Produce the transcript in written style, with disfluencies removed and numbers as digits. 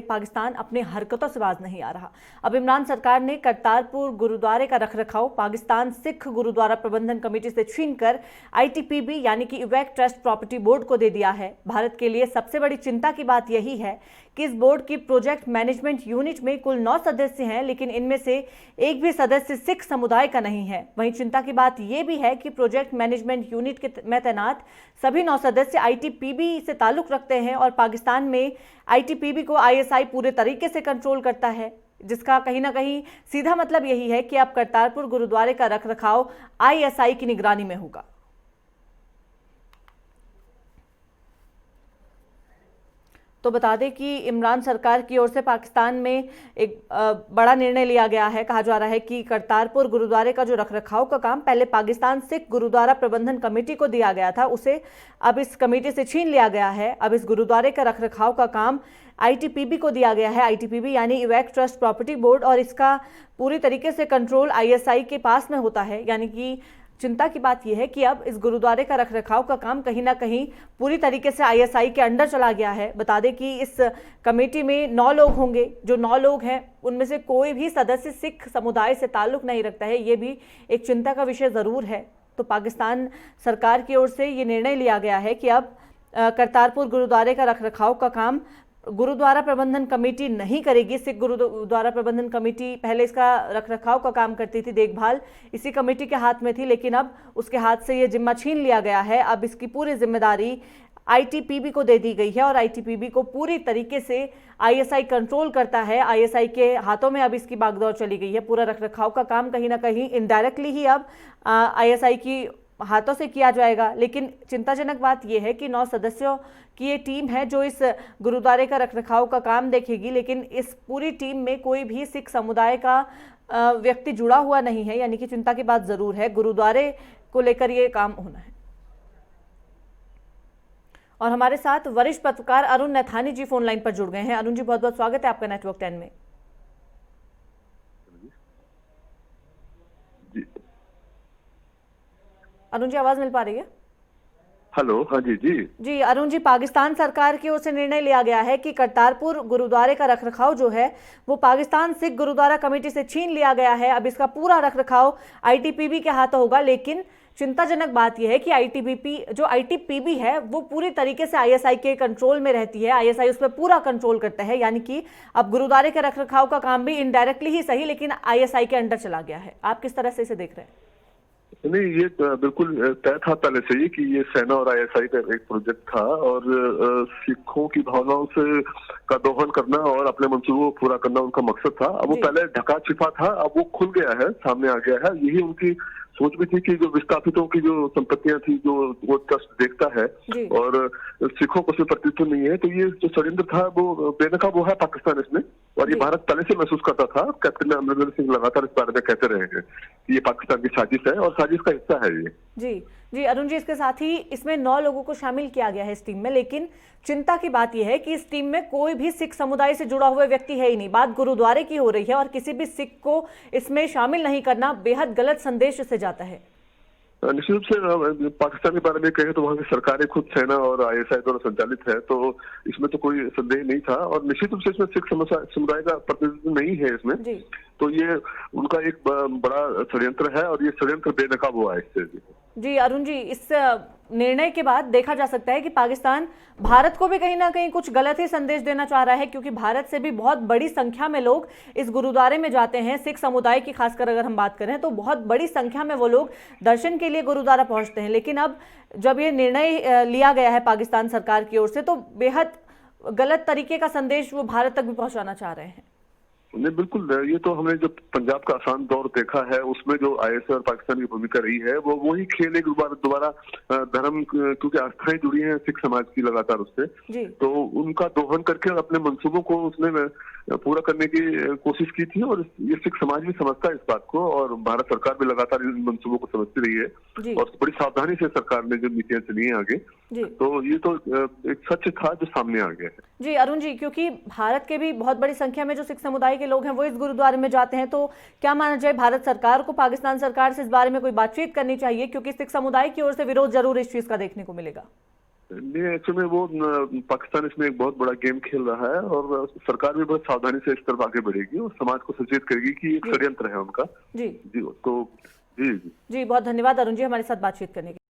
पाकिस्तान अपने हरकतों से बाज नहीं आ रहा। अब इमरान सरकार ने करतारपुर गुरुद्वारे का रखरखाव पाकिस्तान सिख गुरुद्वारा प्रबंधन कमेटी से छीनकर आईटीपीबी यानी कि इवैक ट्रस्ट प्रॉपर्टी बोर्ड को दे दिया है। भारत के लिए सबसे बड़ी चिंता की बात यही है कि इस बोर्ड की प्रोजेक्ट मैनेजमेंट यूनिट में कुल 9 सदस्य हैं, लेकिन इनमें से एक भी सदस्य सिख समुदाय का नहीं है। वहीं चिंता की बात यह भी है कि प्रोजेक्ट मैनेजमेंट यूनिट में तैनात सभी 9 सदस्य आईटीपीबी से ताल्लुक रखते हैं और पाकिस्तान में आईटीपीबी को आईएसआई पूरे तरीके से कंट्रोल करता है, जिसका कहीं ना कहीं सीधा मतलब यही है कि अब करतारपुर गुरुद्वारे का रखरखाव आईएसआई की निगरानी में होगा। तो बता दें कि इमरान सरकार की ओर से पाकिस्तान में एक बड़ा निर्णय लिया गया है। कहा जा रहा है कि करतारपुर गुरुद्वारे का जो रखरखाव का काम पहले पाकिस्तान सिख गुरुद्वारा प्रबंधन कमेटी को दिया गया था, उसे अब इस कमेटी से छीन लिया गया है। अब इस गुरुद्वारे का रखरखाव का काम आईटीपीबी को दिया गया है। आईटीपीबी यानी इवैक ट्रस्ट प्रॉपर्टी बोर्ड, और इसका पूरी तरीके से कंट्रोल आईएसआई के पास में होता है। यानी कि चिंता की बात यह है कि अब इस गुरुद्वारे का रखरखाव का काम कहीं ना कहीं पूरी तरीके से आईएसआई के अंडर चला गया है। बता दें कि इस कमेटी में 9 लोग होंगे। जो 9 लोग हैं उनमें से कोई भी सदस्य सिख समुदाय से ताल्लुक नहीं रखता है। ये भी एक चिंता का विषय ज़रूर है। तो पाकिस्तान सरकार की ओर से ये निर्णय लिया गया है कि अब करतारपुर गुरुद्वारे का रखरखाव का काम गुरुद्वारा प्रबंधन कमेटी नहीं करेगी। सिख गुरुद्वारा प्रबंधन कमेटी पहले इसका रखरखाव का काम करती थी, देखभाल इसी कमेटी के हाथ में थी, लेकिन अब उसके हाथ से ये जिम्मा छीन लिया गया है। अब इसकी पूरी जिम्मेदारी आईटीपीबी को दे दी गई है और आईटीपीबी को पूरी तरीके से आईएसआई कंट्रोल करता है। आईएसआई के हाथों में अब इसकी बागडोर चली गई है। पूरा रखरखाव का काम कहीं ना कहीं इनडायरेक्टली ही अब आईएसआई की हाथों से किया जाएगा। लेकिन चिंताजनक बात यह है कि 9 सदस्यों की ये टीम है जो इस गुरुद्वारे का रखरखाव का काम देखेगी, लेकिन इस पूरी टीम में कोई भी सिख समुदाय का व्यक्ति जुड़ा हुआ नहीं है। यानी कि चिंता की बात जरूर है, गुरुद्वारे को लेकर ये काम होना है। और हमारे साथ वरिष्ठ पत्रकार अरुण नैथानी जी फोन लाइन पर जुड़ गए हैं। अरुण जी, बहुत बहुत स्वागत है आपका नेटवर्क 10 में। अरुण जी, आवाज मिल पा रही है? हेलो, हाँ जी जी अरुण जी, पाकिस्तान सरकार की ओर से निर्णय लिया गया है कि करतारपुर गुरुद्वारे का रखरखाव जो है वो पाकिस्तान सिख गुरुद्वारा कमेटी से छीन लिया गया है। अब इसका पूरा रखरखाव आईटीपीबी के हाथों होगा। लेकिन चिंताजनक बात यह है कि आईटीपीबी है वो पूरी तरीके से आईएसआई के कंट्रोल में रहती है। आईएसआई उस पर पूरा कंट्रोल करता है। यानी कि अब गुरुद्वारे के रखरखाव का काम भी इनडायरेक्टली ही सही, लेकिन आईएसआई के अंडर चला गया है। आप किस तरह से इसे देख रहे हैं? नहीं, ये बिल्कुल तय था पहले से ही कि ये सेना और आईएसआई का एक प्रोजेक्ट था और सिखों की भावनाओं से का दोहन करना और अपने मंसूबों को पूरा करना उनका मकसद था। अब वो पहले ढका छिपा था, अब वो खुल गया है, सामने आ गया है। यही उनकी सोच भी थी कि जो विस्थापितों की जो संपत्तियां थी जो वो ट्रस्ट देखता है और सिखों को सिर्फ प्रतिनिधित्व नहीं है, तो ये जो षड्यंत्र था वो बेनकाब हुआ है पाकिस्तान इसमें। और ये भारत पहले से महसूस करता था। कैप्टन अमरिंदर सिंह लगातार इस बारे में कहते रहे हैं कि ये पाकिस्तान की साजिश है और साजिश का हिस्सा है ये। जी अरुण जी, इसके साथ ही इसमें 9 लोगों को शामिल किया गया है इस टीम में, लेकिन चिंता की बात यह है कि इस टीम में कोई भी सिख समुदाय से जुड़ा हुआ व्यक्ति है ही नहीं। बात गुरुद्वारे की हो रही है और किसी भी सिख को इसमें शामिल नहीं करना बेहद गलत संदेश इससे जाता है। निश्चित रूप से पाकिस्तान के बारे में कहें तो वहाँ की सरकारें खुद सेना और आईएसआई द्वारा संचालित है, तो इसमें तो कोई संदेह नहीं था। और निश्चित रूप से इसमें सिख समुदाय का प्रतिनिधित्व नहीं है इसमें, तो ये उनका एक बड़ा षड्यंत्र है और ये षड्यंत्र बेनकाब हुआ है इससे। जी अरुण जी, इस निर्णय के बाद देखा जा सकता है कि पाकिस्तान भारत को भी कहीं ना कहीं कुछ गलत ही संदेश देना चाह रहा है, क्योंकि भारत से भी बहुत बड़ी संख्या में लोग इस गुरुद्वारे में जाते हैं। सिख समुदाय की खासकर अगर हम बात करें तो बहुत बड़ी संख्या में वो लोग दर्शन के लिए गुरुद्वारा पहुंचते हैं। लेकिन अब जब ये निर्णय लिया गया है पाकिस्तान सरकार की ओर से, तो बेहद गलत तरीके का संदेश वो भारत तक भी पहुंचाना चाह रहे हैं। नहीं, बिल्कुल। ये तो हमने जो पंजाब का आसान दौर देखा है उसमें जो आईएसआई और पाकिस्तान की भूमिका रही है वो वही खेल एक दोबारा धर्म, क्योंकि आस्थाएं जुड़ी हैं सिख समाज की लगातार उससे, तो उनका दोहन करके अपने मंसूबों को उसने पूरा करने की कोशिश की थी। और ये सिख समाज भी समझता है इस बात को और भारत सरकार भी लगातार इन मंसूबों को समझती रही है और बड़ी सावधानी से सरकार ने जो नीतियां चली हैं आगे, तो ये तो एक सच था जो सामने आ गया है। जी अरुण जी, क्योंकि भारत के भी बहुत बड़ी संख्या में जो सिख समुदाय के लोग हैं वो इस गुरुद्वारे में जाते हैं, तो क्या माना जाए भारत सरकार को पाकिस्तान सरकार से इस बारे में कोई बातचीत करनी चाहिए, क्योंकि सिख समुदाय की ओर से विरोध जरूर इस चीज का देखने को मिलेगा। नहीं, एक्चुअली में वो पाकिस्तान इसमें एक बहुत बड़ा गेम खेल रहा है और सरकार भी बहुत सावधानी से इस तरफ आगे बढ़ेगी और समाज को सचेत करेगी कि एक जी षड्यंत्र है उनका। जी जी तो जी जी जी, बहुत धन्यवाद अरुण जी हमारे साथ बातचीत करने के लिए।